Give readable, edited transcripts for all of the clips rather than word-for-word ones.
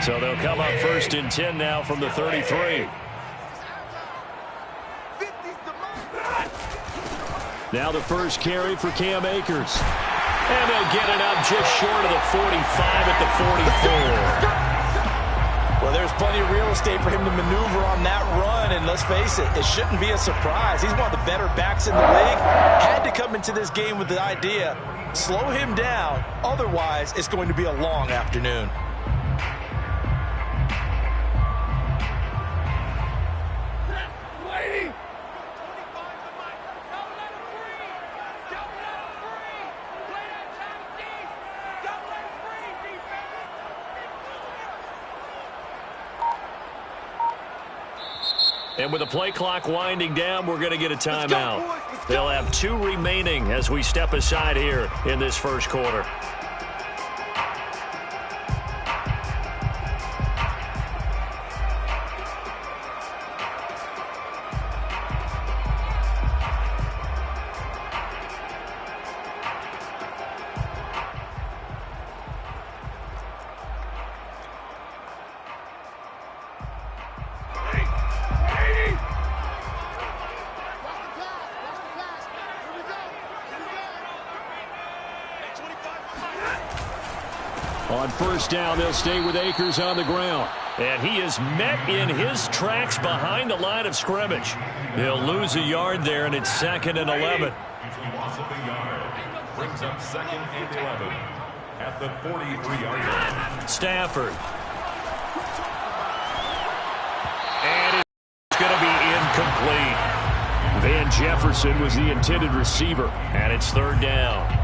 So they'll come up 1st and 10 now from the 33. Now the first carry for Cam Akers. And they'll get it up just short of the 45 at the 44. Well, there's plenty of real estate for him to maneuver on that run. And let's face it, it shouldn't be a surprise. He's one of the better backs in the league. Had to come into this game with the idea, slow him down. Otherwise, it's going to be a long afternoon. And with the play clock winding down, we're going to get a timeout. They'll have 2 remaining as we step aside here in this first quarter. On first down, they'll stay with Akers on the ground. And he is met in his tracks behind the line of scrimmage. He'll lose a yard there, and it's 2nd and 11. Loss of a yard. Brings up 2nd and 11 at the 43-yard line. Stafford. And it's going to be incomplete. Van Jefferson was the intended receiver, and it's 3rd down.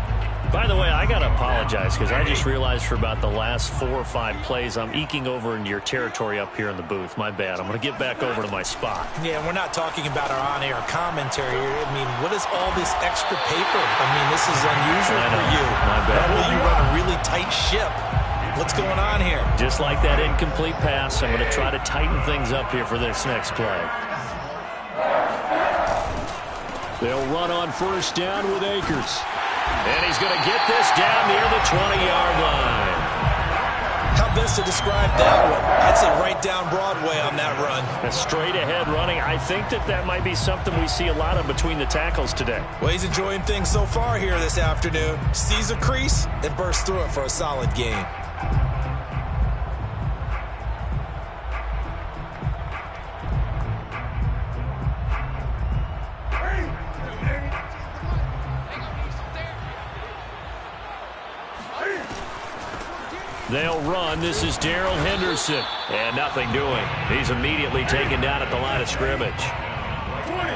By the way, I got to apologize because I just realized for about the last 4 or 5 plays, I'm eking over into your territory up here in the booth. My bad. I'm going to get back over to my spot. Yeah, we're not talking about our on-air commentary. I mean, what is all this extra paper? I mean, this is unusual for you. My bad. Probably you run a really tight ship. What's going on here? Just like that incomplete pass, I'm going to try to tighten things up here for this next play. They'll run on first down with Akers. And he's going to get this down near the 20-yard line. How best to describe that one? I'd say right down Broadway on that run. A straight-ahead running. I think that might be something we see a lot of between the tackles today. Well, he's enjoying things so far here this afternoon. Sees a crease and bursts through it for a solid game. They'll run. This is Darrell Henderson. And nothing doing. He's immediately taken down at the line of scrimmage.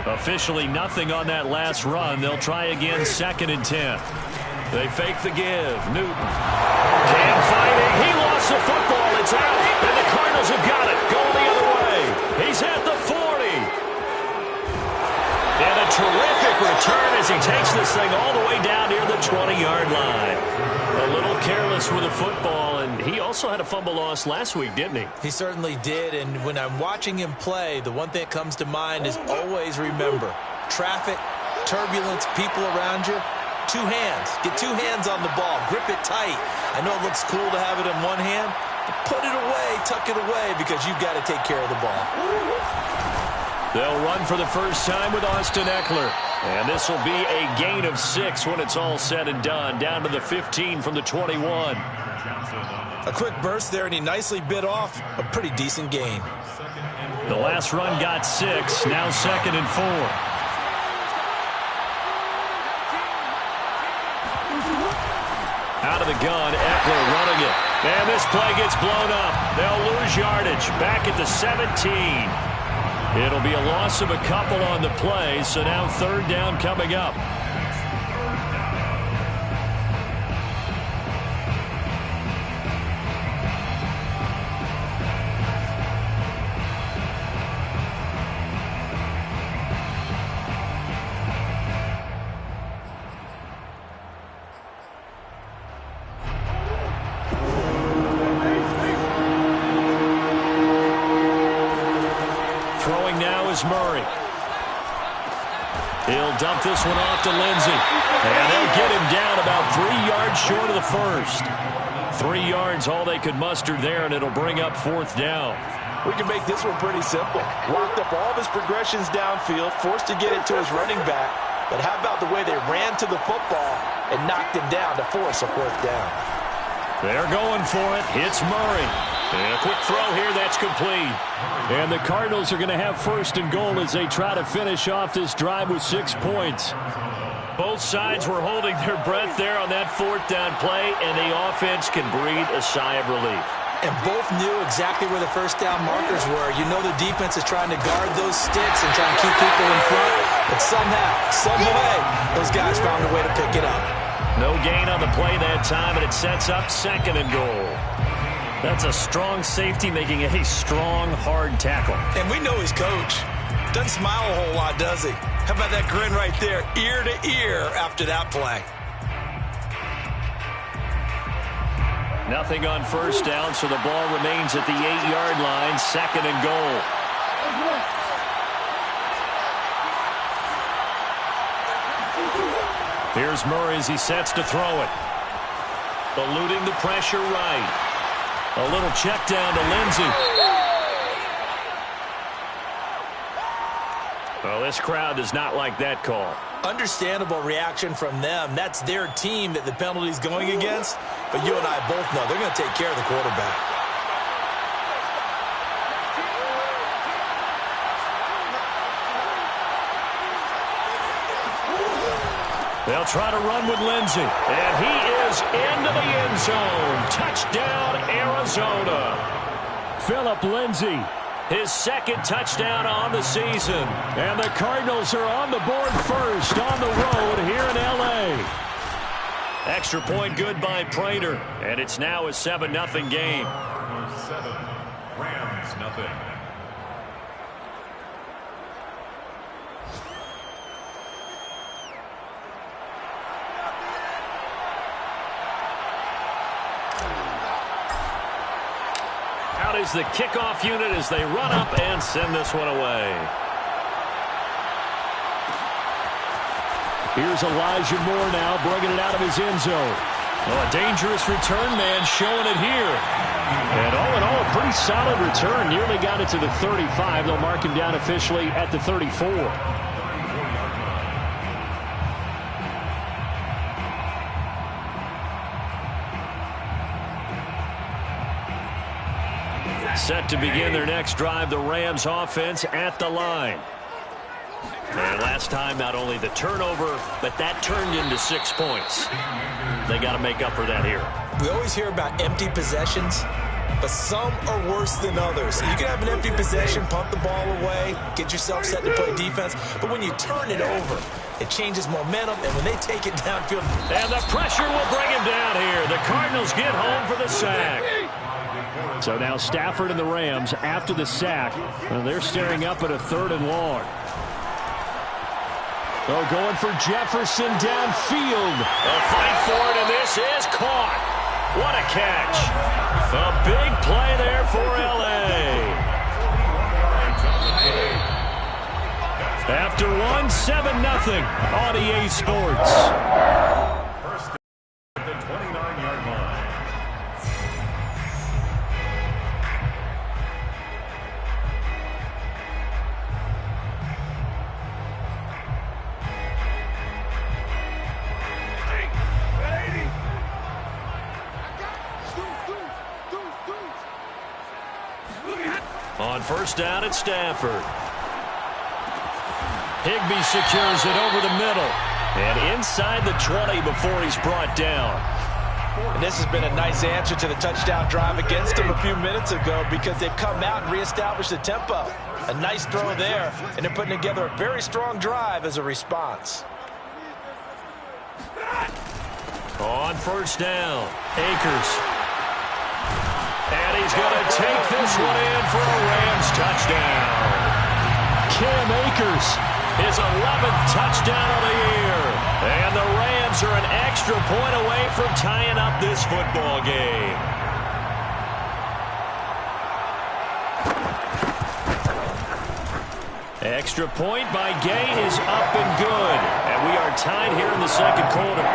Officially nothing on that last run. They'll try again 2nd and 10. They fake the give. Newton. Cam fighting. He lost the football. It's out. And the Cardinals have got it. Going the other way. He's at the 40. And a terrific return as he takes this thing all the way down near the 20-yard line. A little careless with the football, and he also had a fumble loss last week, didn't he? He certainly did, and when I'm watching him play, the one thing that comes to mind is always remember, traffic, turbulence, people around you, 2 hands. Get 2 hands on the ball. Grip it tight. I know it looks cool to have it in one hand, but put it away, tuck it away, because you've got to take care of the ball. They'll run for the first time with Austin Eckler. And this will be a gain of 6 when it's all said and done. Down to the 15 from the 21. A quick burst there, and he nicely bit off a pretty decent gain. The last run got 6. Now 2nd and 4. Out of the gun, Eckler running it. And this play gets blown up. They'll lose yardage. Back at the 17. It'll be a loss of a couple on the play, so now 3rd down coming up. Murray. He'll dump this one off to Lindsey. And they'll get him down about 3 yards short of the first. 3 yards, all they could muster there, and it'll bring up 4th down. We can make this one pretty simple. Locked up all of his progressions downfield, forced to get it to his running back. But how about the way they ran to the football and knocked him down to force a 4th down? They're going for it. It's Murray. And a quick throw here that's complete. And the Cardinals are going to have 1st and goal as they try to finish off this drive with 6 points. Both sides were holding their breath there on that 4th down play, and the offense can breathe a sigh of relief. And both knew exactly where the 1st down markers were. You know the defense is trying to guard those sticks and try and keep people in front. But somehow, some way, those guys found a way to pick it up. No gain on the play that time, and it sets up 2nd and goal. That's a strong safety making a strong, hard tackle. And we know his coach. Doesn't smile a whole lot, does he? How about that grin right there, ear to ear after that play? Nothing on 1st down, so the ball remains at the 8-yard line, 2nd and goal. Here's Murray as he sets to throw it. Eluding the pressure right. A little check down to Lindsey. Well, this crowd does not like that call. Understandable reaction from them. That's their team that the penalty's going against. But you and I both know they're going to take care of the quarterback. They'll try to run with Lindsey. And he is into the end zone. Touchdown, Arizona. Phillip Lindsey. His 2nd touchdown on the season. And the Cardinals are on the board first on the road here in L.A. Extra point good by Prater. And it's now a 7-0 game. 7, Rams nothing. Out is the kickoff unit as they run up and send this one away. Here's Elijah Moore now bringing it out of his end zone. Well, a dangerous return man showing it here. And all in all, a pretty solid return. Nearly got it to the 35. They'll mark him down officially at the 34. Set to begin their next drive, the Rams offense at the line. And last time, not only the turnover, but that turned into 6 points. They got to make up for that here. We always hear about empty possessions, but some are worse than others. You can have an empty possession, pump the ball away, get yourself set to play defense, but when you turn it over, it changes momentum, and when they take it downfield. And the pressure will bring him down here. The Cardinals get home for the sack. So now Stafford and the Rams, after the sack, they're staring up at a 3rd and long. Oh, going for Jefferson downfield. They'll fight for it, and this is caught. What a catch. A big play there for L.A. After one, 7-0 on EA Sports. First at the 29-yard line. On 1st down at Stafford. Higbee secures it over the middle. And inside the 20 before he's brought down. And this has been a nice answer to the touchdown drive against them a few minutes ago because they've come out and reestablished the tempo. A nice throw there, and they're putting together a very strong drive as a response. On 1st down, Akers. And he's going to take this one in for a Rams touchdown. Cam Akers, his 11th touchdown of the year. And the Rams are an extra point away from tying up this football game. Extra point by Gay is up and good. And we are tied here in the 2nd quarter.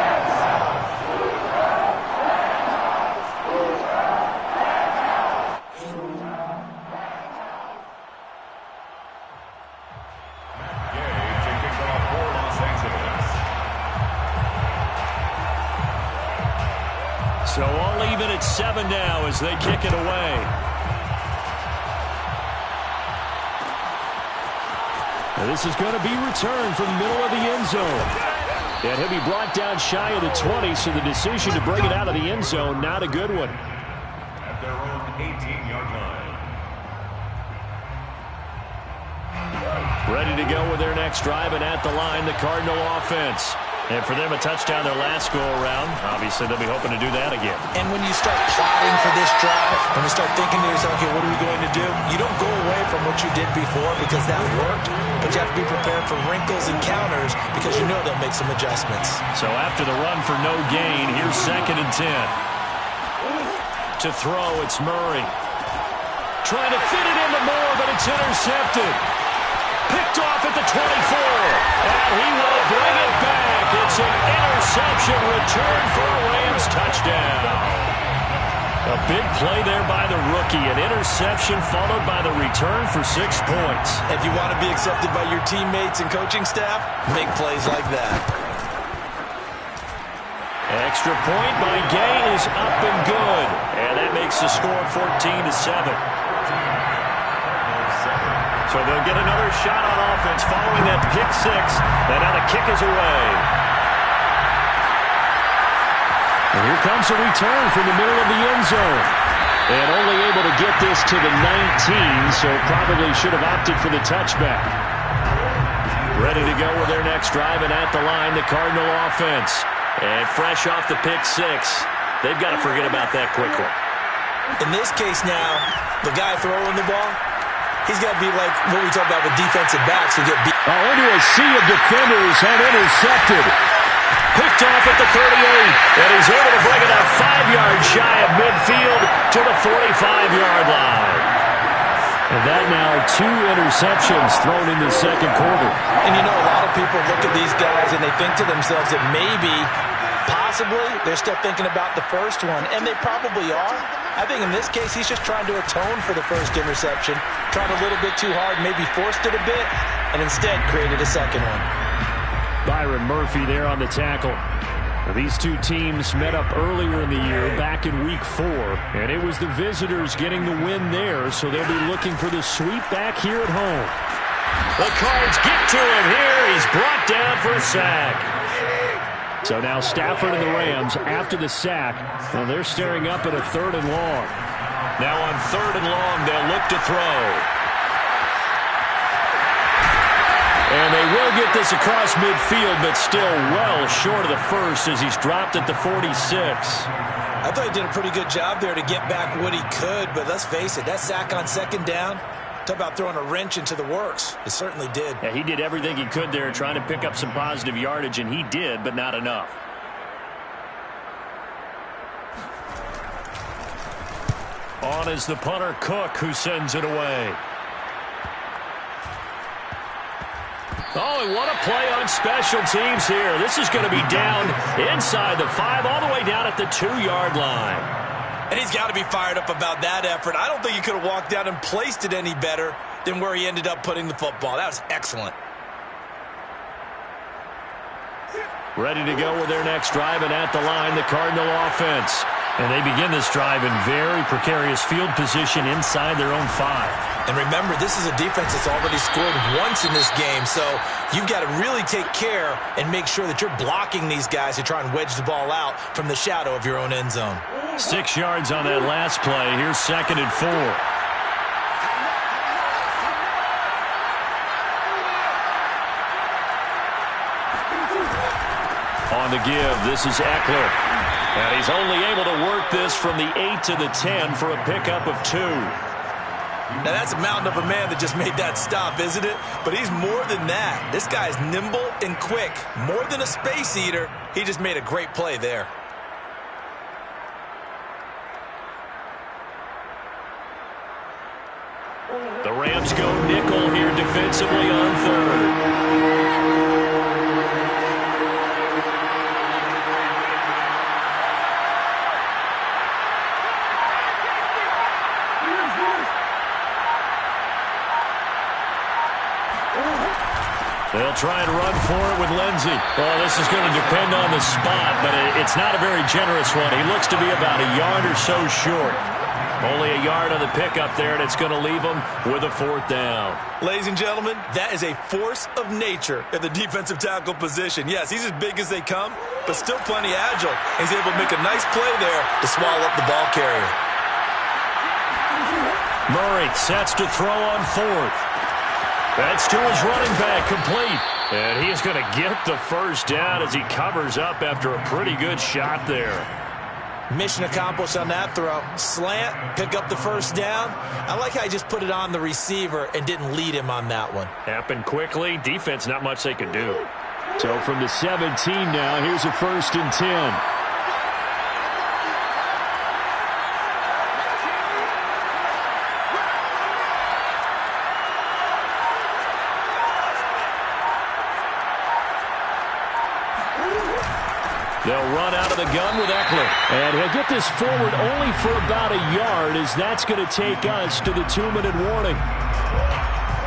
it's 7 now as they kick it away. And this is going to be returned from the middle of the end zone. And he'll be brought down shy of the 20, so the decision to bring it out of the end zone, not a good one. At their own 18-yard line. Ready to go with their next drive, and at the line, the Cardinal offense. And for them, a touchdown their last go-around. Obviously, they'll be hoping to do that again. And when you start plotting for this drive, when you start thinking to yourself, okay, what are we going to do? You don't go away from what you did before because that worked, but you have to be prepared for wrinkles and counters because you know they'll make some adjustments. So after the run for no gain, here's 2nd and 10. To throw, it's Murray. Trying to fit it into Moore, but it's intercepted. Picked off at the 24, and he will bring it back. It's an interception return for a Rams touchdown. A big play there by the rookie. An interception followed by the return for 6 points. If you want to be accepted by your teammates and coaching staff, make plays like that. Extra point by Gay is up and good. And that makes the score 14-7. So they'll get another shot on offense following that pick 6. And now the kick is away. And here comes a return from the middle of the end zone. And only able to get this to the 19, so probably should have opted for the touchback. Ready to go with their next drive, and at the line, the Cardinal offense. And fresh off the pick 6, they've got to forget about that quickly. In this case now, the guy throwing the ball, he's got to be like what we talk about with defensive backs who get beat. Into a sea of defenders and intercepted. Picked off at the 38, and he's able to bring it up 5 yards shy of midfield to the 45-yard line. And that now 2 interceptions thrown in the second quarter. And you know, a lot of people look at these guys and they think to themselves that maybe, possibly, they're still thinking about the first one, and they probably are. I think in this case, he's just trying to atone for the first interception, tried a little bit too hard, maybe forced it a bit, and instead created a second one. Byron Murphy there on the tackle. These two teams met up earlier in the year, back in Week 4, and it was the visitors getting the win there, so they'll be looking for the sweep back here at home. The Cards get to him here. He's brought down for a sack. So now Stafford and the Rams, after the sack, well, they're staring up at a 3rd and long. Now on 3rd and long, they'll look to throw. And they will get this across midfield, but still well short of the first as he's dropped at the 46. I thought he did a pretty good job there to get back what he could, but let's face it, that sack on 2nd down, talk about throwing a wrench into the works. It certainly did. Yeah, he did everything he could there trying to pick up some positive yardage, and he did, but not enough. On is the punter, Cook, who sends it away. Oh, and what a play on special teams here. This is going to be down inside the 5, all the way down at the 2-yard line. And he's got to be fired up about that effort. I don't think he could have walked down and placed it any better than where he ended up putting the football. That was excellent. Ready to go with their next drive, and at the line, the Cardinal offense. And they begin this drive in very precarious field position inside their own 5. And remember, this is a defense that's already scored once in this game, so you've got to really take care and make sure that you're blocking these guys to try and wedge the ball out from the shadow of your own end zone. 6 yards on that last play. Here's 2nd and 4. On the give, this is Eckler. And he's only able to work this from the 8 to the 10 for a pickup of 2. Now, that's a mountain of a man that just made that stop, isn't it? But he's more than that. This guy's nimble and quick. More than a space eater, he just made a great play there. The Rams go nickel here defensively on 3rd. They'll try and run for it with Lindsey. Well, this is going to depend on the spot, but it's not a very generous one. He looks to be about a yard or so short. Only a yard on the pickup there, and it's going to leave him with a 4th down. Ladies and gentlemen, that is a force of nature in the defensive tackle position. Yes, he's as big as they come, but still plenty agile. He's able to make a nice play there to swallow up the ball carrier. Murray sets to throw on 4th. That's to his running back, complete. And he's going to get the first down as he covers up after a pretty good shot there. Mission accomplished on that throw. Slant, pick up the first down. I like how he just put it on the receiver and didn't lead him on that one. Happened quickly. Defense, not much they could do. So from the 17 now, here's a 1st and 10. They'll run out of the gun with Eckler. And he'll get this forward only for about a yard, as that's going to take us to the 2-minute warning.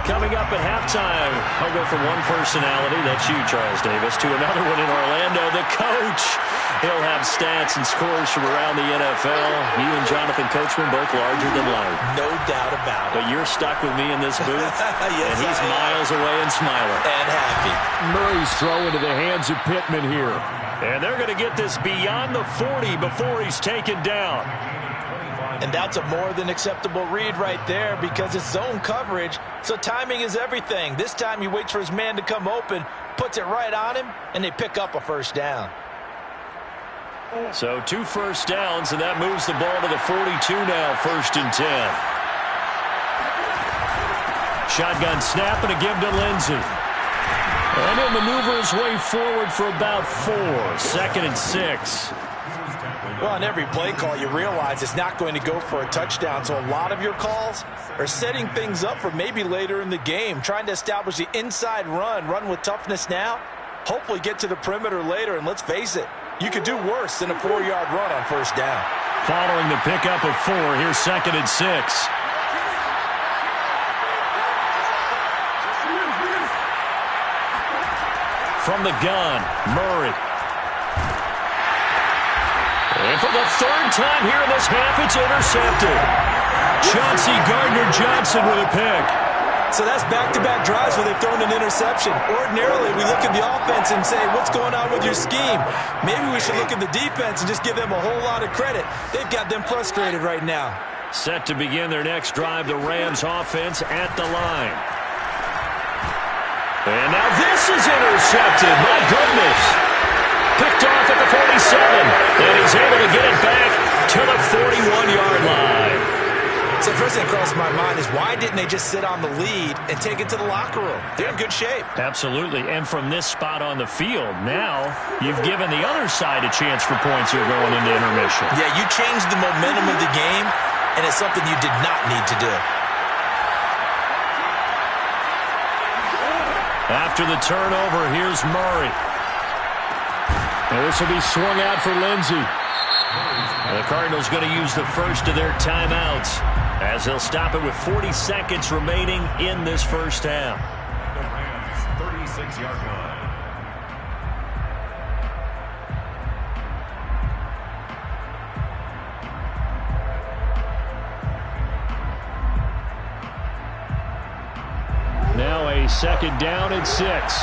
Coming up at halftime, I'll go from one personality, that's you, Charles Davis, to another one in Orlando, the coach. He'll have stats and scores from around the NFL. You and Jonathan Coachman both larger than life. No doubt about it. But you're stuck with me in this booth, yes, and he's miles away and smiling. And happy. Murray's throw into the hands of Pittman here. And they're going to get this beyond the 40 before he's taken down. And that's a more than acceptable read right there because it's zone coverage, so timing is everything. This time he waits for his man to come open, puts it right on him, and they pick up a first down. So 2 first downs, and that moves the ball to the 42 now, 1st and 10. Shotgun snap and a give to Lindsey. And he'll maneuver his way forward for about 4. 2nd and 6. Well, on every play call, you realize it's not going to go for a touchdown, so a lot of your calls are setting things up for maybe later in the game, trying to establish the inside run with toughness now, hopefully get to the perimeter later, and let's face it, you could do worse than a 4-yard run on first down. Following the pickup of 4, here's 2nd and 6. From the gun, Murray. And for the 3rd time here in this half, it's intercepted. Chauncey Gardner-Johnson with a pick. So that's back-to-back drives where they've thrown an interception. Ordinarily, we look at the offense and say, what's going on with your scheme? Maybe we should look at the defense and just give them a whole lot of credit. They've got them frustrated right now. Set to begin their next drive, the Rams offense at the line. And now this is intercepted. My goodness. Picked off at the 47. And he's able to get it back to the 41-yard line. So the first thing that crossed my mind is why didn't they just sit on the lead and take it to the locker room? They're in good shape. Absolutely. And from this spot on the field, now you've given the other side a chance for points here going into intermission. Yeah, you changed the momentum of the game, and it's something you did not need to do. After the turnover, here's Murray. And this will be swung out for Lindsey. The Cardinals going to use the first of their timeouts as they'll stop it with 40 seconds remaining in this first half. The Rams' 36-yard line. Now a 2nd down and 6.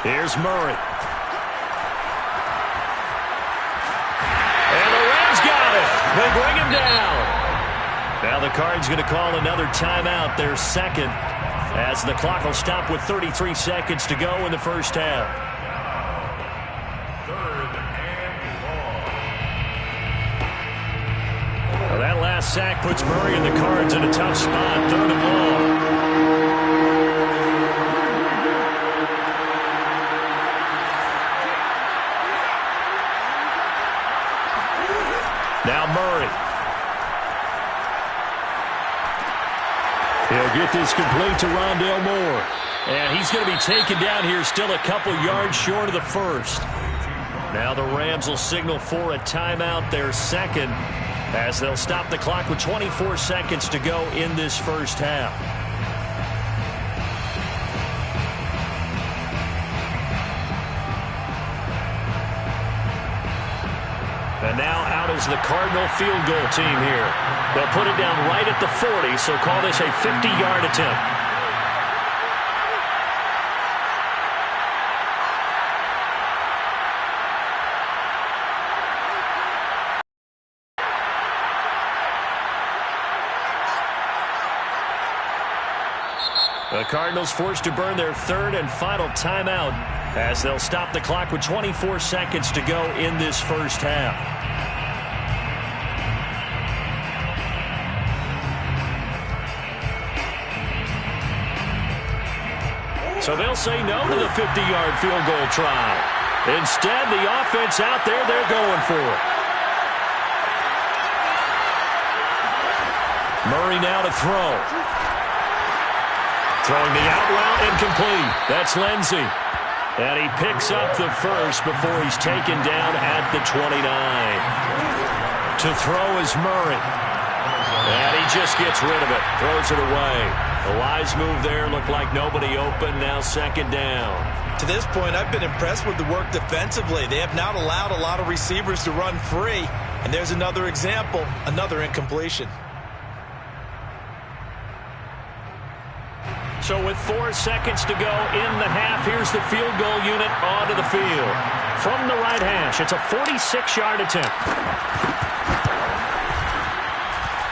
Here's Murray. And the Rams got it. They bring him down. Now the Cards going to call another timeout, their 2nd, as the clock will stop with 33 seconds to go in the first half. 3rd and long. Well, that last sack puts Murray and the Cards in a tough spot. 3rd and long. Now Murray. He'll get this complete to Rondale Moore. And he's going to be taken down here, still a couple yards short of the first. Now the Rams will signal for a timeout, their second, as they'll stop the clock with 24 seconds to go in this first half. And now out is the Cardinal field goal team here. They'll put it down right at the 40, so call this a 50-yard attempt. The Cardinals forced to burn their third and final timeout as they'll stop the clock with 24 seconds to go in this first half. So they'll say no to the 50-yard field goal try. Instead, the offense out there, they're going for it. Murray now to throw. Throwing the out route incomplete. That's Lindsey. And he picks up the first before he's taken down at the 29. To throw is Murray. And he just gets rid of it. Throws it away. A wise move there. Looked like nobody open. Now second down. To this point, I've been impressed with the work defensively. They have not allowed a lot of receivers to run free. And there's another example. Another incompletion. So with 4 seconds to go in the half, here's the field goal unit onto the field. From the right hash, it's a 46-yard attempt.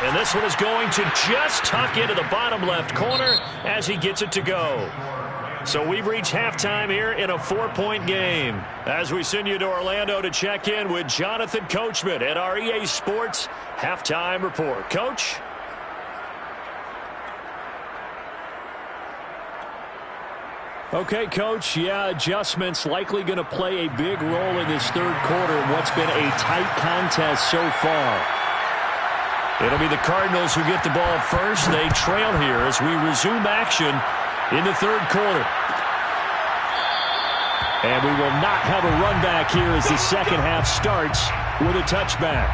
And this one is going to just tuck into the bottom left corner as he gets it to go. So we've reached halftime here in a 4-point game. As we send you to Orlando to check in with Jonathan Coachman at our EA Sports Halftime Report. Coach? Okay, Coach, yeah, adjustments likely going to play a big role in this third quarter in what's been a tight contest so far. It'll be the Cardinals who get the ball first. They trail here as we resume action in the third quarter. And we will not have a run back here as the second half starts with a touchback.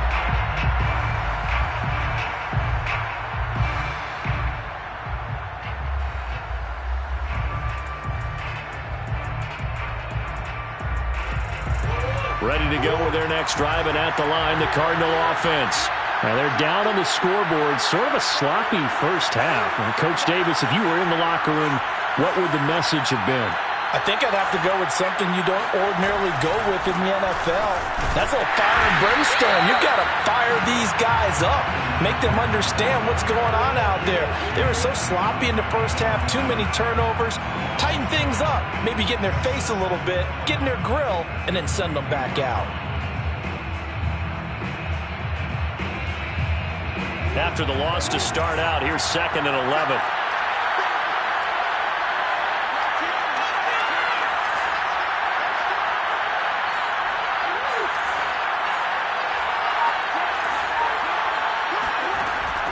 Ready to go with their next drive, and at the line, the Cardinal offense. Now they're down on the scoreboard, sort of a sloppy first half. And Coach Davis, if you were in the locker room, what would the message have been? I think I'd have to go with something you don't ordinarily go with in the NFL. That's a little fire and brimstone. You've got to fire these guys up. Make them understand what's going on out there. They were so sloppy in the first half, too many turnovers. Tighten things up. Maybe get in their face a little bit, get in their grill, and then send them back out. After the loss to start out, here's 2nd and 11.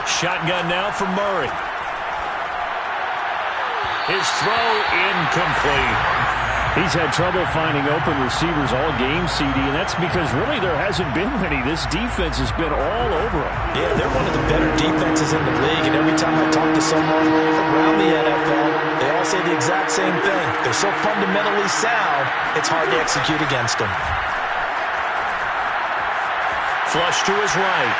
Shotgun now for Murray. His throw incomplete. He's had trouble finding open receivers all game, CD, and that's because really there hasn't been many. This defense has been all over him. Yeah, they're one of the better defenses in the league, and every time I talk to someone around the NFL, they all say the exact same thing. They're so fundamentally sound, it's hard to execute against them. Flush to his right.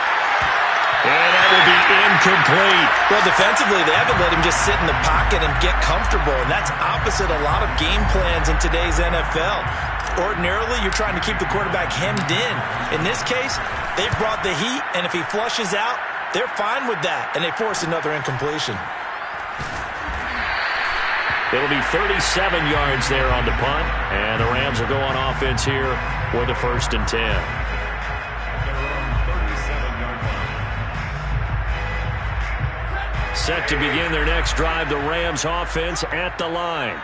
And that will be incomplete. Well, defensively, they haven't let him just sit in the pocket and get comfortable, and that's opposite a lot of game plans in today's NFL. Ordinarily, you're trying to keep the quarterback hemmed in. In this case, they've brought the heat, and if he flushes out, they're fine with that, and they force another incompletion. It'll be 37 yards there on the punt, and the Rams will go on offense here with the 1st and 10. Set to begin their next drive, the Rams offense at the line.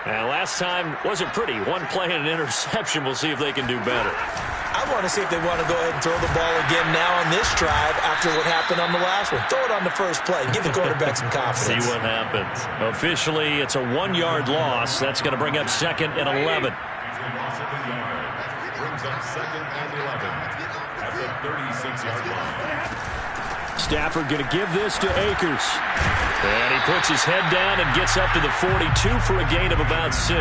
And last time wasn't pretty. One play and an interception. We'll see if they can do better. I want to see if they want to go ahead and throw the ball again now on this drive after what happened on the last one. Throw it on the first play. Give the quarterback some confidence. See what happens. Officially, it's a 1-yard loss. That's going to bring up 2nd and 11. Loss of the yard. Brings up 2nd and 11 at the 36-yard line. Stafford going to give this to Akers. And he puts his head down and gets up to the 42 for a gain of about 6.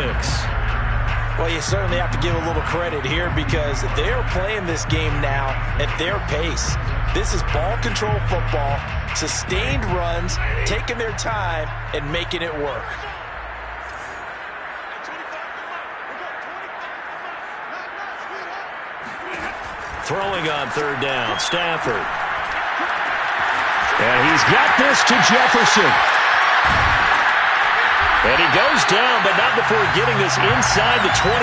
Well, you certainly have to give a little credit here because they're playing this game now at their pace. This is ball control football, sustained runs, taking their time, and making it work. Throwing on 3rd down, Stafford. And he's got this to Jefferson. And he goes down, but not before getting this inside the 25.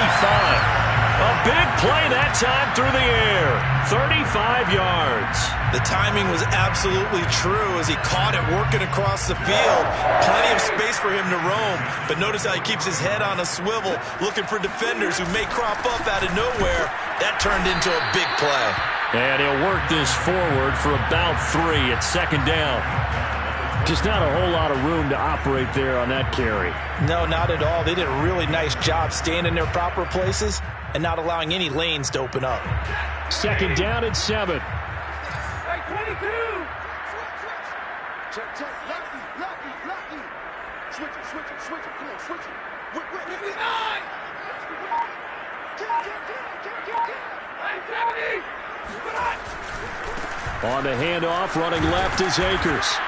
A big play that time through the air. 35 yards. The timing was absolutely true as he caught it working across the field. Plenty of space for him to roam. But notice how he keeps his head on a swivel, looking for defenders who may crop up out of nowhere. That turned into a big play. And he'll work this forward for about 3 at 2nd down. Just not a whole lot of room to operate there on that carry. No, not at all. They did a really nice job staying in their proper places and not allowing any lanes to open up. 2nd down and 7. Hey, 22! Check. Lucky. Switch it. Come on, switch it. 59! Hey, 70! On the handoff, running left is Akers.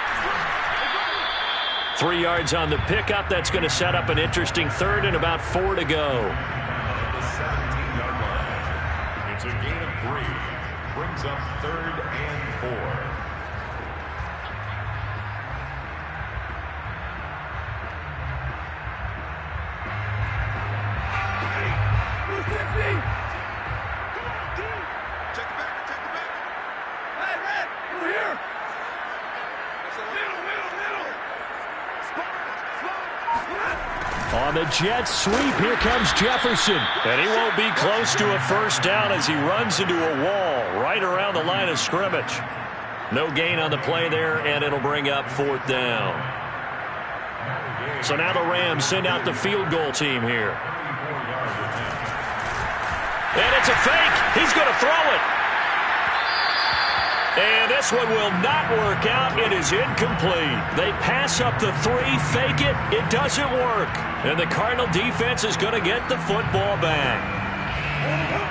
3 yards on the pickup. That's going to set up an interesting 3rd and about 4 to go. The 17-yard line. It's a gain of 3. Brings up 3rd and 4. On the jet sweep, here comes Jefferson. And he won't be close to a 1st down as he runs into a wall right around the line of scrimmage. No gain on the play there, and it'll bring up 4th down. So now the Rams send out the field goal team here. And it's a fake. He's going to throw it. And this one will not work out. It is incomplete. They pass up the 3, fake it. It doesn't work. And the Cardinal defense is going to get the football back.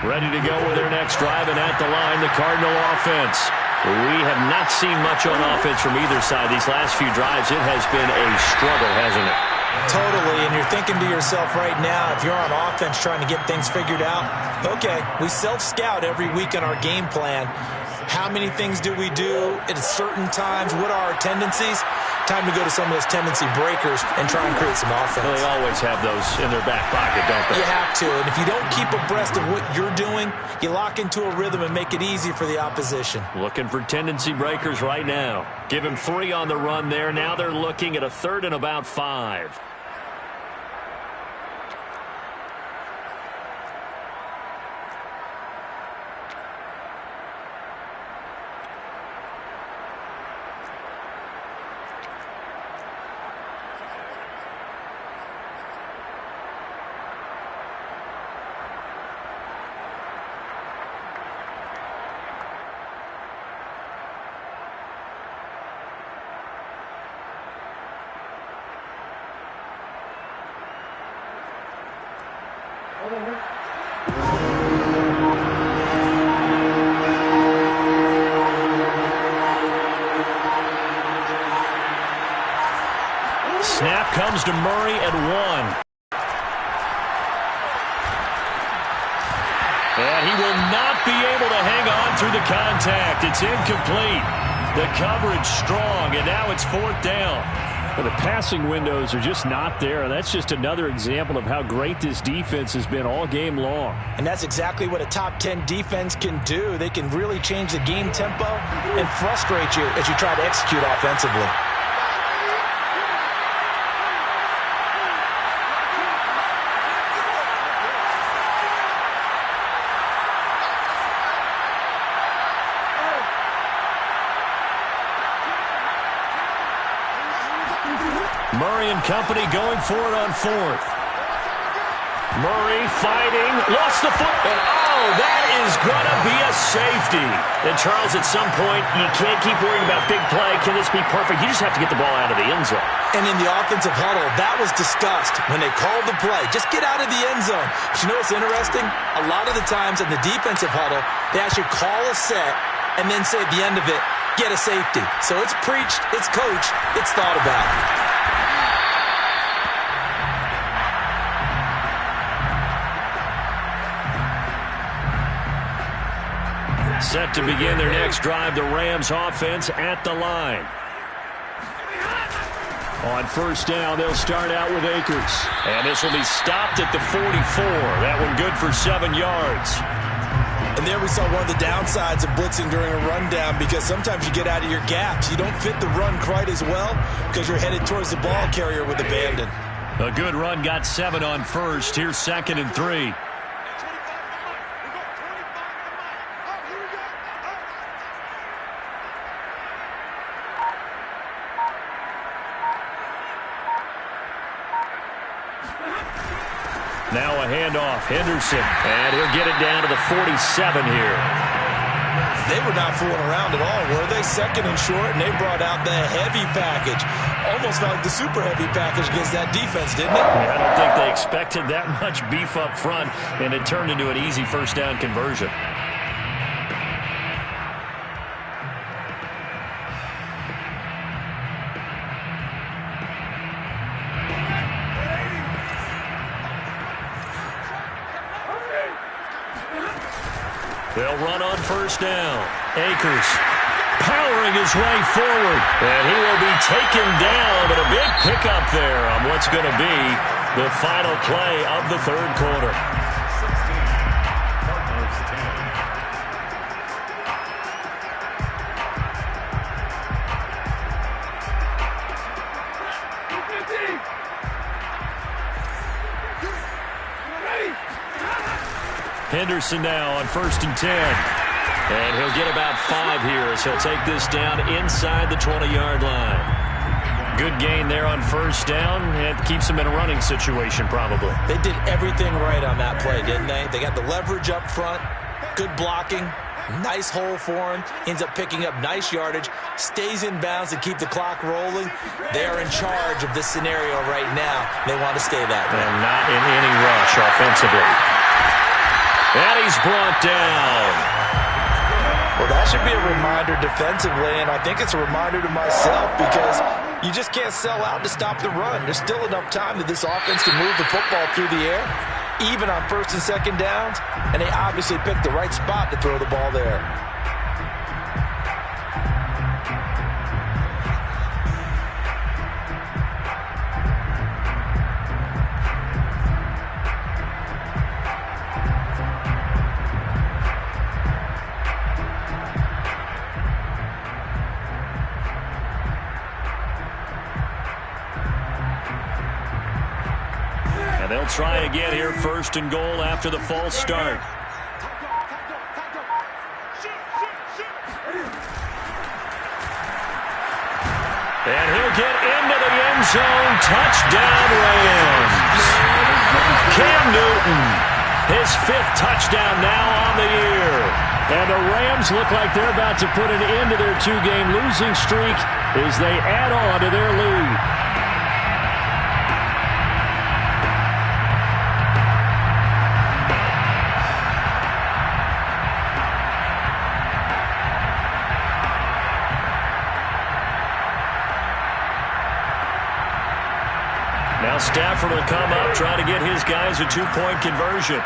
Ready to go with their next drive, and at the line, the Cardinal offense. We have not seen much on offense from either side these last few drives. It has been a struggle, hasn't it? Totally, and you're thinking to yourself right now, if you're on offense trying to get things figured out, okay, we self-scout every week on our game plan. How many things do we do at certain times? What are our tendencies? Time to go to some of those tendency breakers and try and create some offense. Well, they always have those in their back pocket, don't they? You have to, and if you don't keep abreast of what you're doing, you lock into a rhythm and make it easy for the opposition. Looking for tendency breakers right now. Give him 3 on the run there. Now they're looking at a 3rd and about 5. Snap comes to Murray at 1. And he will not be able to hang on through the contact. It's incomplete. The coverage strong, and now it's 4th down. Well, the passing windows are just not there, and that's just another example of how great this defense has been all game long. And that's exactly what a top 10 defense can do. They can really change the game tempo and frustrate you as you try to execute offensively. Murray and company going for it on fourth. Murray fighting, lost the foot, and that is going to be a safety. And Charles, at some point, you can't keep worrying about big play. Can this be perfect? You just have to get the ball out of the end zone. And in the offensive huddle, that was discussed when they called the play. Just get out of the end zone. But you know what's interesting? A lot of the times in the defensive huddle, they actually call a set and then say at the end of it, get a safety. So it's preached, it's coached, it's thought about. Set to begin their next drive, the Rams offense at the line. On first down, they'll start out with Akers. And this will be stopped at the 44. That one good for 7 yards. And there we saw one of the downsides of blitzing during a rundown, because sometimes you get out of your gaps. You don't fit the run quite as well because you're headed towards the ball carrier with abandon. A good run got 7 on first. Here's 2nd and 3. Now a handoff, Henderson, and he'll get it down to the 47 here. They were not fooling around at all, were they? 2nd and short, and they brought out the heavy package. Almost felt like the super heavy package against that defense, didn't it? I don't think they expected that much beef up front, and it turned into an easy first down conversion. They'll run on first down. Akers powering his way forward. And he will be taken down, but a big pickup there on what's going to be the final play of the third quarter. Henderson now on 1st and 10. And he'll get about 5 here, so he'll take this down inside the 20-yard line. Good gain there on first down. It keeps him in a running situation, probably. They did everything right on that play, didn't they? They got the leverage up front, good blocking, nice hole for him, ends up picking up nice yardage, stays in bounds to keep the clock rolling. They're in charge of this scenario right now. They want to stay that way. And not in any rush offensively. And he's brought down. Well, that should be a reminder defensively, and I think it's a reminder to myself, because you just can't sell out to stop the run. There's still enough time that this offense can move the football through the air, even on 1st and 2nd downs, and they obviously picked the right spot to throw the ball there. They'll try again here, 1st and goal after the false start. And he'll get into the end zone. Touchdown, Rams. Cam Newton, his 5th touchdown now on the year. And the Rams look like they're about to put an end to their 2-game losing streak as they add on to their lead. Now Stafford will come up, trying to get his guys a 2-point conversion.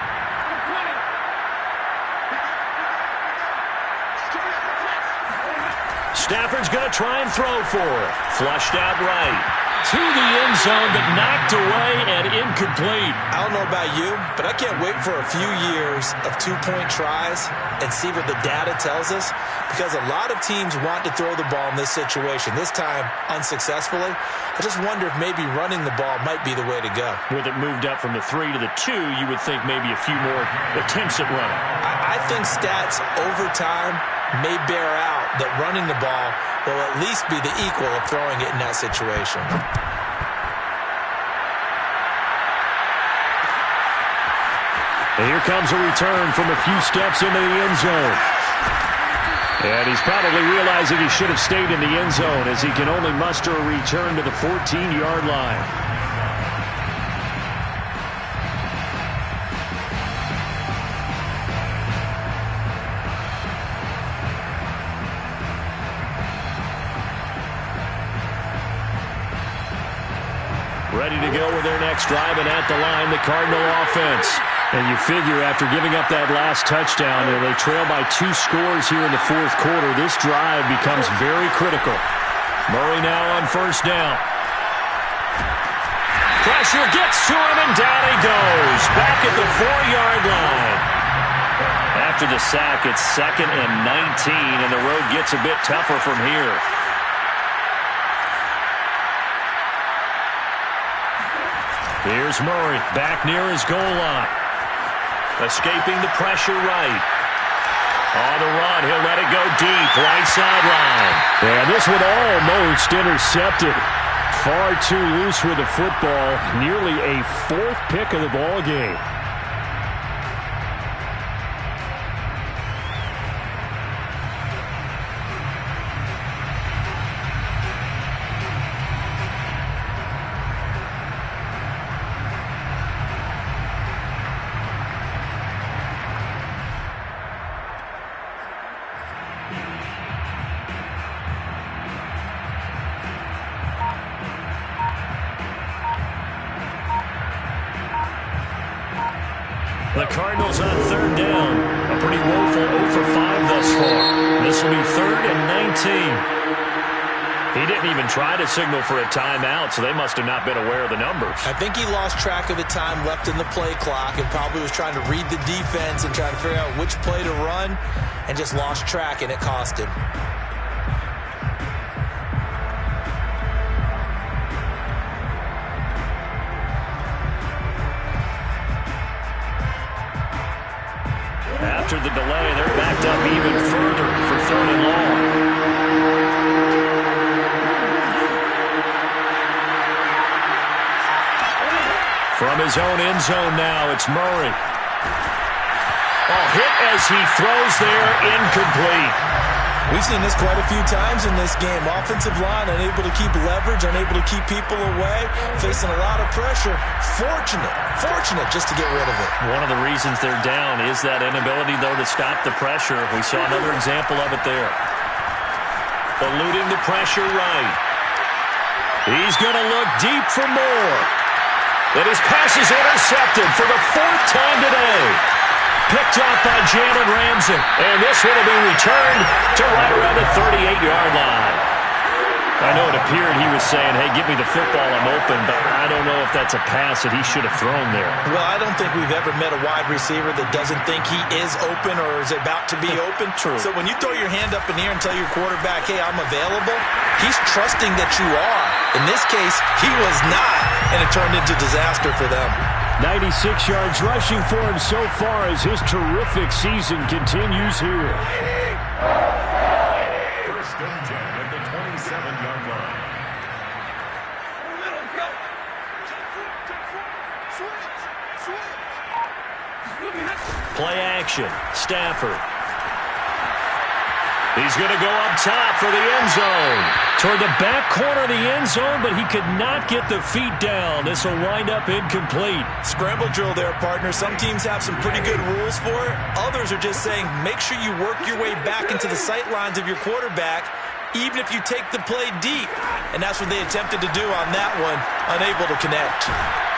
Stafford's going to try and throw for it. Flushed out right. To the end zone, but knocked away and incomplete. I don't know about you, but I can't wait for a few years of 2-point tries and see what the data tells us, because a lot of teams want to throw the ball in this situation, this time unsuccessfully. I just wonder if maybe running the ball might be the way to go. With it moved up from the 3 to the 2, you would think maybe a few more attempts at running. I think stats over time may bear out that running the ball will at least be the equal of throwing it in that situation. And here comes a return from a few steps into the end zone. And he's probably realizing he should have stayed in the end zone as he can only muster a return to the 14-yard line. Ready to go with their next drive, and at the line, the Cardinal offense. And you figure after giving up that last touchdown, and they trail by 2 scores here in the fourth quarter, this drive becomes very critical. Murray now on first down. Pressure gets to him, and down he goes. Back at the 4-yard line. After the sack, it's 2nd and 19, and the road gets a bit tougher from here. Here's Murray back near his goal line. Escaping the pressure right. On the run, he'll let it go deep, right sideline. And this one almost intercepted. Far too loose with the football. Nearly a 4th pick of the ball game. The Cardinals on 3rd down. A pretty woeful 0 for 5 thus far. This will be 3rd and 19. He didn't even try to signal for a timeout, so they must have not been aware of the numbers. I think he lost track of the time left in the play clock and probably was trying to read the defense and trying to figure out which play to run and just lost track, and it cost him. After the delay, they're backed up even further for 3rd and long. From his own end zone now, it's Murray. Hit as he throws there, incomplete. We've seen this quite a few times in this game. Offensive line unable to keep leverage, unable to keep people away, facing a lot of pressure. Fortunate just to get rid of it. One of the reasons they're down is that inability, though, to stop the pressure. We saw another example of it there. Eluding the pressure right. He's going to look deep for more. And his pass is intercepted for the 4th time today. Picked off by Jalen Ramsey. And this one will be returned to right around the 38-yard line. I know it appeared he was saying, hey, give me the football, I'm open, but I don't know if that's a pass that he should have thrown there. Well, I don't think we've ever met a wide receiver that doesn't think he is open or is about to be open. True. So when you throw your hand up in the air and tell your quarterback, hey, I'm available, he's trusting that you are. In this case, he was not, and it turned into disaster for them. 96 yards rushing for him so far as his terrific season continues here. First and 10 at the 27-yard line. Play action. Stafford. He's going to go up top for the end zone. Toward the back corner of the end zone, but he could not get the feet down. This will wind up incomplete. Scramble drill there, partner. Some teams have some pretty good rules for it. Others are just saying, make sure you work your way back into the sight lines of your quarterback, even if you take the play deep. And that's what they attempted to do on that one, unable to connect.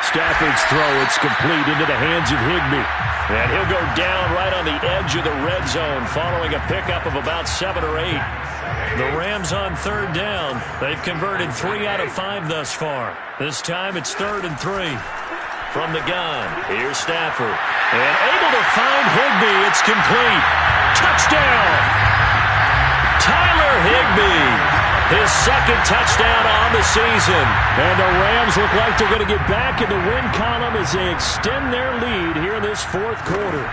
Stafford's throw, it's complete into the hands of Higbee. And he'll go down right on the edge of the red zone following a pickup of about 7 or 8. The Rams on 3rd down. They've converted 3 out of 5 thus far. This time it's 3rd and 3. From the gun, here's Stafford. And able to find Higbee. It's complete. Touchdown! Tyler Higbee. His 2nd touchdown on the season. And the Rams look like they're going to get back in the win column as they extend their lead here in this 4th quarter.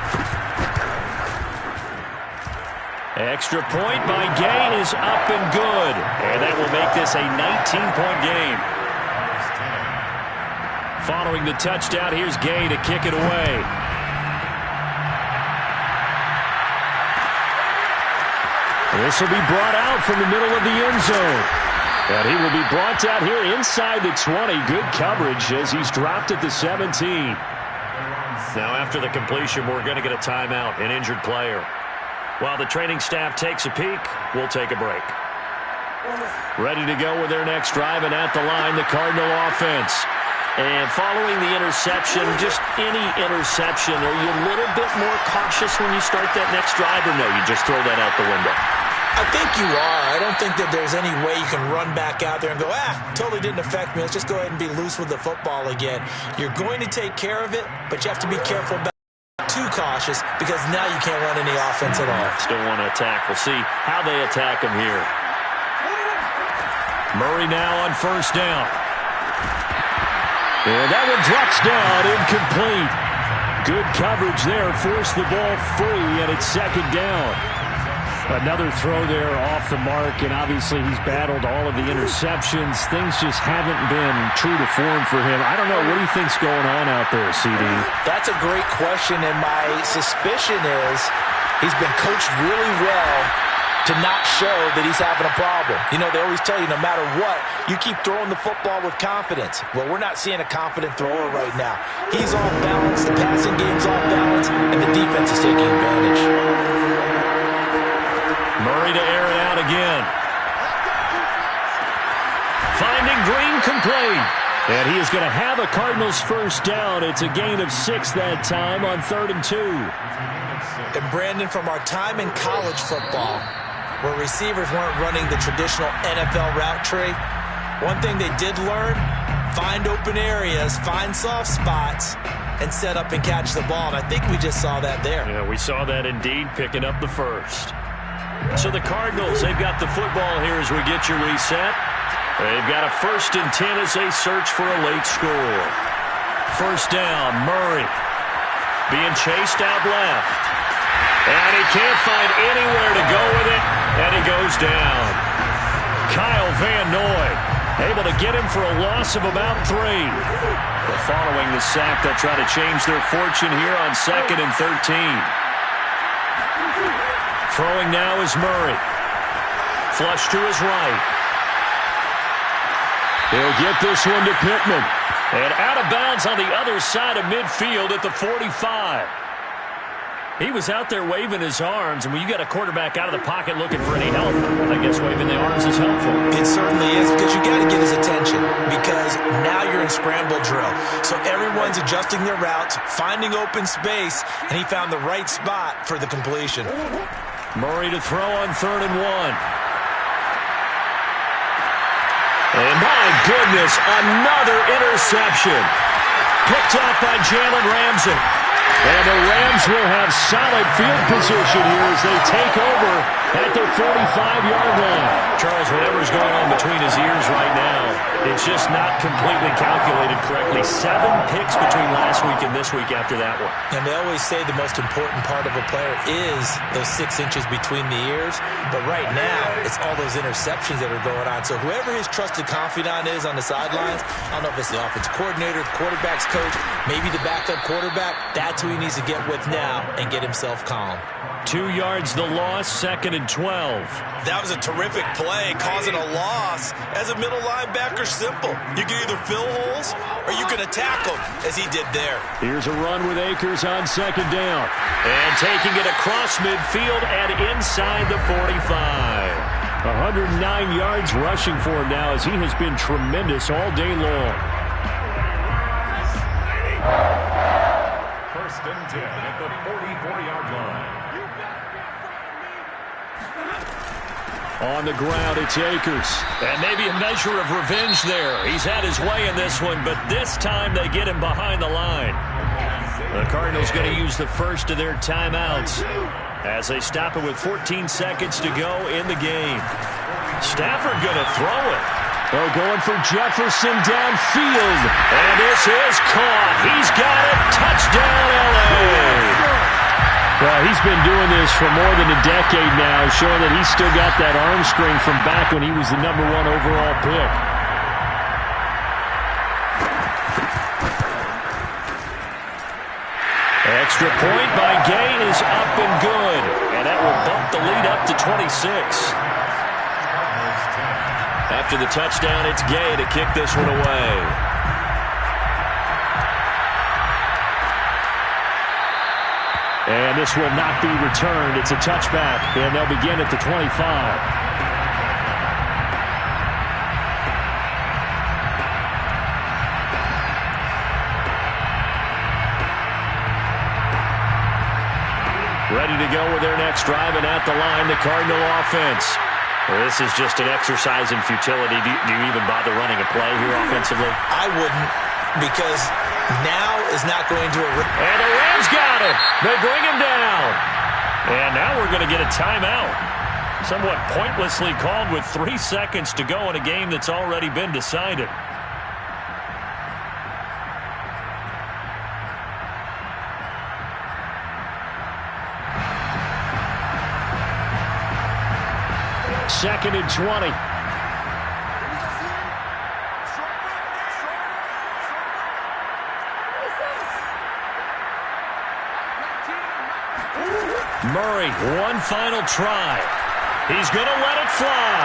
Extra point by Gay is up and good. And that will make this a 19-point game. Following the touchdown, here's Gay to kick it away. This will be brought out from the middle of the end zone. And he will be brought out here inside the 20. Good coverage as he's dropped at the 17. Now after the completion, we're going to get a timeout, an injured player. While the training staff takes a peek, we'll take a break. Ready to go with their next drive, and at the line, the Cardinal offense. And following the interception, just any interception, are you a little bit more cautious when you start that next drive, or no, you just throw that out the window? I think you are. I don't think that there's any way you can run back out there and go, totally didn't affect me. Let's just go ahead and be loose with the football again. You're going to take care of it, but you have to be careful about too cautious because now you can't run any offense at all. Still want to attack. We'll see how they attack him here. Murray now on first down. And that one drops down, incomplete. Good coverage there, forced the ball free, and it's second down. Another throw there off the mark, and obviously he's battled all of the interceptions. Things just haven't been true to form for him. I don't know, what do you think's going on out there, CD? That's a great question, and my suspicion is he's been coached really well to not show that he's having a problem. You know, they always tell you no matter what, you keep throwing the football with confidence. Well, we're not seeing a confident thrower right now. He's off balance, the passing game's off balance, and the defense is taking advantage. Murray to air it out again. Finding Green complete. And he is going to have a Cardinals first down. It's a gain of 6 that time on 3rd and 2. And Brandon, from our time in college football, where receivers weren't running the traditional NFL route tree, one thing they did learn, find open areas, find soft spots, and set up and catch the ball. And I think we just saw that there. Yeah, we saw that indeed, picking up the first. So the Cardinals, they've got the football here as we get you reset. They've got a 1st and 10 as they search for a late score. First down, Murray being chased out left. And he can't find anywhere to go with it, and he goes down. Kyle Van Noy able to get him for a loss of about 3. But following the sack, they'll try to change their fortune here on 2nd and 13. Throwing now is Murray. Flush to his right. He'll get this one to Pittman. And out of bounds on the other side of midfield at the 45. He was out there waving his arms, and when you got a quarterback out of the pocket looking for any help, I guess waving the arms is helpful. It certainly is, because you got to get his attention, because now you're in scramble drill. So everyone's adjusting their routes, finding open space, and he found the right spot for the completion. Murray to throw on 3rd and 1. And my goodness, another interception. Picked up by Jalen Ramsey. And the Rams will have solid field position here as they take over at the 45-yard line. Charles, whatever's going on between his ears right now, it's just not completely calculated correctly. 7 picks between last week and this week after that one. And they always say the most important part of a player is those 6 inches between the ears. But right now, it's all those interceptions that are going on. So whoever his trusted confidant is on the sidelines, I don't know if it's the offensive coordinator, the quarterback's coach, maybe the backup quarterback, that's who he needs to get with now and get himself calm. 2 yards the loss, 2nd and 12. That was a terrific play, causing a loss. As a middle linebacker, simple. You can either fill holes or you can attack them, as he did there. Here's a run with Akers on 2nd down. And taking it across midfield and inside the 45. 109 yards rushing for him now as he has been tremendous all day long. 1st and 10 at the 44-yard line. On the ground, it's Akers. And maybe a measure of revenge there. He's had his way in this one, but this time they get him behind the line. The Cardinals going to use the first of their timeouts as they stop it with 14 seconds to go in the game. Stafford going to throw it. They're going for Jefferson downfield. And this is caught. He's got it. Touchdown, L.A. Well, he's been doing this for more than a decade now, showing that he's still got that arm string from back when he was the #1 overall pick. Extra point by Gay is up and good. And that will bump the lead up to 26. After the touchdown, it's Gay to kick this one away. And this will not be returned. It's a touchback, and they'll begin at the 25. Ready to go with their next drive, and at the line, the Cardinal offense. Well, this is just an exercise in futility. Do you even bother running a play here offensively? I wouldn't, because now is not going to... And the Rams got him. They bring him down. And now we're going to get a timeout. Somewhat pointlessly called with 3 seconds to go in a game that's already been decided. Second and 20. Murray, one final try. He's going to let it fly.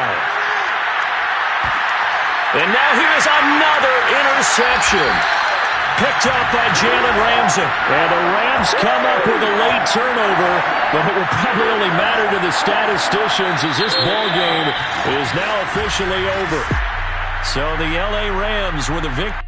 And now here's another interception. Picked up by Jalen Ramsey. And the Rams come up with a late turnover, but it will probably only matter to the statisticians as this ball game is now officially over. So the LA Rams with a victory.